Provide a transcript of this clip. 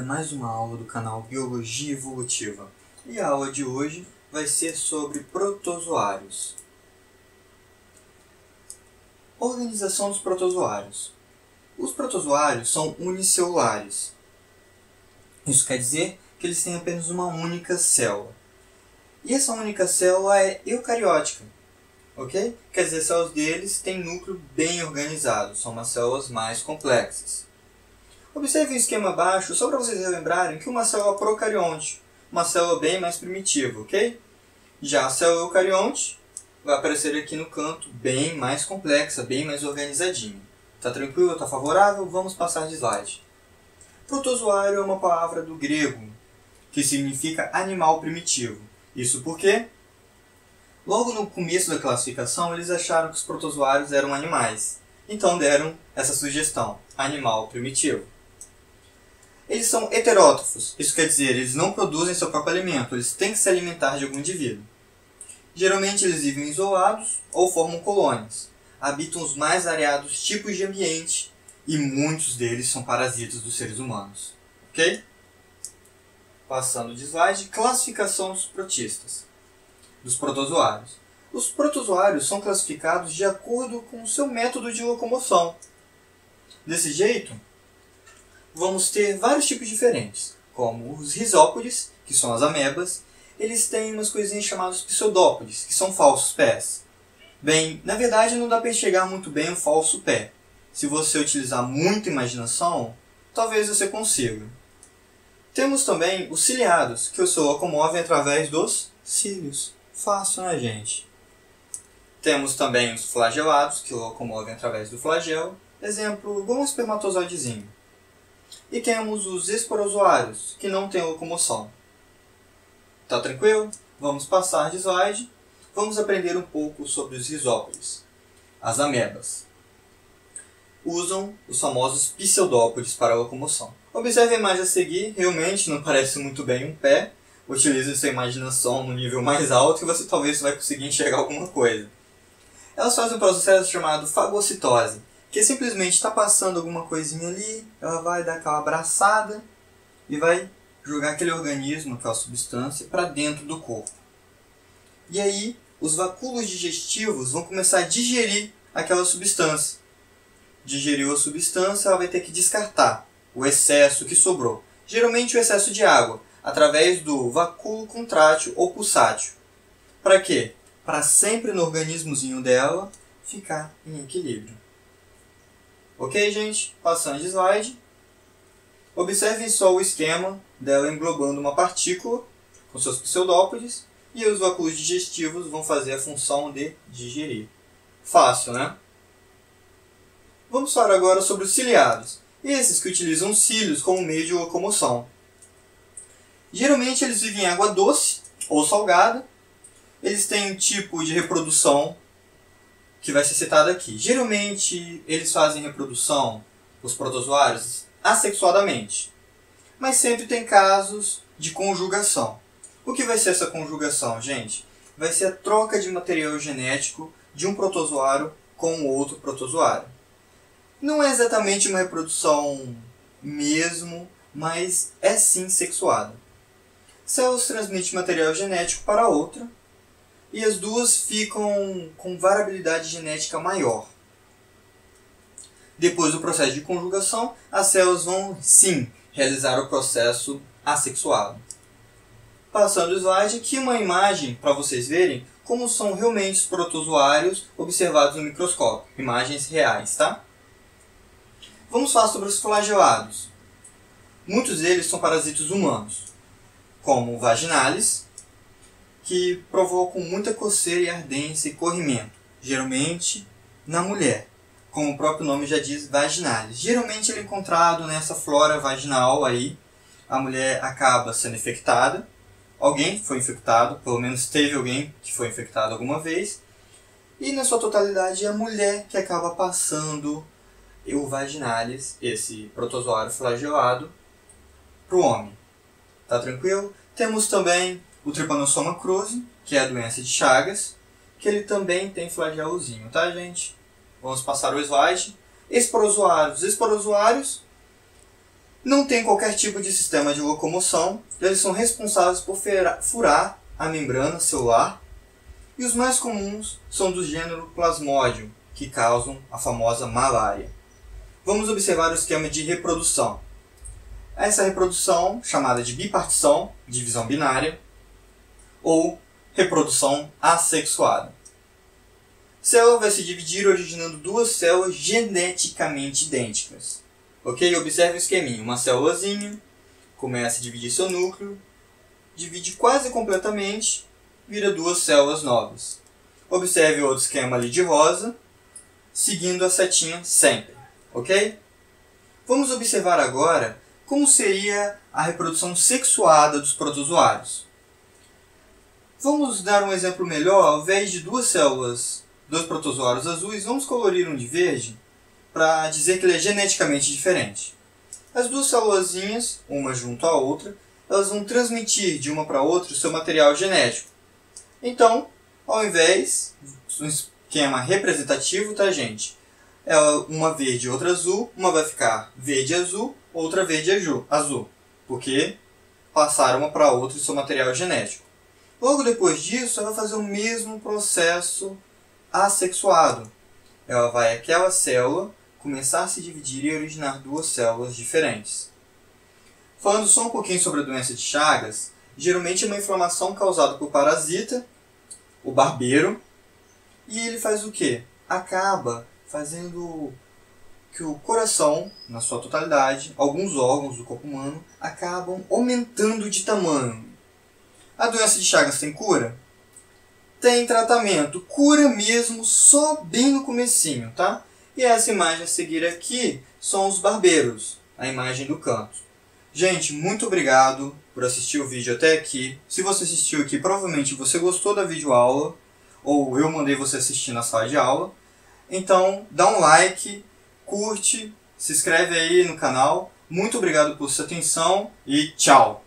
Mais uma aula do canal Biologia Evolutiva. E a aula de hoje vai ser sobre protozoários. Organização dos protozoários. Os protozoários são unicelulares. Isso quer dizer que eles têm apenas uma única célula. E essa única célula é eucariótica. Ok? Quer dizer, as células deles têm núcleo bem organizado. São umas células mais complexas. Observe o esquema abaixo, só para vocês relembrarem que uma célula procarionte, uma célula bem mais primitiva, ok? Já a célula eucarionte vai aparecer aqui no canto bem mais complexa, bem mais organizadinha. Tá tranquilo? Tá favorável? Vamos passar de slide. Protozoário é uma palavra do grego, que significa animal primitivo. Isso porque, logo no começo da classificação, eles acharam que os protozoários eram animais. Então deram essa sugestão, animal primitivo. Eles são heterótrofos, isso quer dizer, eles não produzem seu próprio alimento, eles têm que se alimentar de algum indivíduo. Geralmente eles vivem isolados ou formam colônias. Habitam os mais variados tipos de ambiente e muitos deles são parasitas dos seres humanos. Ok? Passando de slide, classificação dos protistas, dos protozoários. Os protozoários são classificados de acordo com o seu método de locomoção. Desse jeito, vamos ter vários tipos diferentes, como os risópodes, que são as amebas. Eles têm umas coisinhas chamadas pseudópodes, que são falsos pés. Bem, na verdade não dá para enxergar muito bem um falso pé. Se você utilizar muita imaginação, talvez você consiga. Temos também os ciliados, que se locomovem através dos cílios. Fácil, né, gente? Temos também os flagelados, que locomovem através do flagelo. Exemplo, igual um espermatozoidezinho. E temos os esporozoários, que não têm locomoção. Tá tranquilo? Vamos passar de slide. Vamos aprender um pouco sobre os risópodes. As amebas usam os famosos pseudópodes para a locomoção. Observe a imagem a seguir, realmente não parece muito bem um pé. Utilize sua imaginação no nível mais alto que você talvez vai conseguir enxergar alguma coisa. Elas fazem um processo chamado fagocitose, que simplesmente está passando alguma coisinha ali, ela vai dar aquela abraçada e vai jogar aquele organismo, aquela substância, para dentro do corpo. E aí, os vacúolos digestivos vão começar a digerir aquela substância. Digeriu a substância, ela vai ter que descartar o excesso que sobrou. Geralmente o excesso de água, através do vacúolo contrátil ou pulsátil. Para quê? Para sempre no organismozinho dela ficar em equilíbrio. Ok, gente? Passando de slide. Observem só o esquema dela englobando uma partícula com seus pseudópodes e os vacúolos digestivos vão fazer a função de digerir. Fácil, né? Vamos falar agora sobre os ciliados. Esses que utilizam os cílios como meio de locomoção. Geralmente eles vivem em água doce ou salgada. Eles têm um tipo de reprodução que vai ser citado aqui. Geralmente eles fazem reprodução, os protozoários, assexuadamente. Mas sempre tem casos de conjugação. O que vai ser essa conjugação, gente? Vai ser a troca de material genético de um protozoário com outro protozoário. Não é exatamente uma reprodução mesmo, mas é sim sexuada. Células transmitem material genético para outra e as duas ficam com variabilidade genética maior. Depois do processo de conjugação, as células vão sim realizar o processo assexuado. Passando o slide, aqui uma imagem para vocês verem como são realmente os protozoários observados no microscópio. Imagens reais, tá? Vamos falar sobre os flagelados. Muitos deles são parasitas humanos, como o vaginalis, que provocam muita coceira e ardência e corrimento, geralmente na mulher, como o próprio nome já diz, vaginalis. Geralmente ele é encontrado nessa flora vaginal aí, a mulher acaba sendo infectada, alguém foi infectado, pelo menos teve alguém que foi infectado alguma vez, e na sua totalidade é a mulher que acaba passando o vaginalis, esse protozoário flagelado, para o homem. Tá tranquilo? Temos também o Trypanosoma cruzi, que é a doença de Chagas, que ele também tem flagelozinho, tá, gente? Vamos passar o slide. Esporozoários. Esporozoários Não tem qualquer tipo de sistema de locomoção, eles são responsáveis por furar a membrana celular, e os mais comuns são do gênero Plasmodium, que causam a famosa malária. Vamos observar o esquema de reprodução. Essa reprodução, chamada de bipartição, divisão binária, ou reprodução assexuada. A célula vai se dividir originando duas células geneticamente idênticas. Ok? Observe o esqueminha. Uma célulazinha começa a dividir seu núcleo, divide quase completamente, vira duas células novas. Observe o outro esquema ali de rosa, seguindo a setinha sempre. Ok? Vamos observar agora como seria a reprodução sexuada dos protozoários. Vamos dar um exemplo melhor. Ao invés de duas células, dois protozoários azuis, vamos colorir um de verde para dizer que ele é geneticamente diferente. As duas célulazinhas, uma junto à outra, elas vão transmitir de uma para outra o seu material genético. Então, ao invés, um esquema representativo, tá, gente? Uma verde e outra azul, uma vai ficar verde e azul, outra verde e azul, porque passaram uma para outra o seu material genético. Logo depois disso, ela vai fazer o mesmo processo assexuado. Ela vai, aquela célula, começar a se dividir e originar duas células diferentes. Falando só um pouquinho sobre a doença de Chagas, geralmente é uma inflamação causada por parasita, o barbeiro, e ele faz o quê? Acaba fazendo que o coração, na sua totalidade, alguns órgãos do corpo humano, acabam aumentando de tamanho. A doença de Chagas tem cura? Tem tratamento. Cura mesmo só bem no comecinho, tá? E essa imagem a seguir aqui são os barbeiros, a imagem do canto. Gente, muito obrigado por assistir o vídeo até aqui. Se você assistiu aqui, provavelmente você gostou da videoaula, ou eu mandei você assistir na sala de aula. Então, dá um like, curte, se inscreve aí no canal. Muito obrigado por sua atenção e tchau!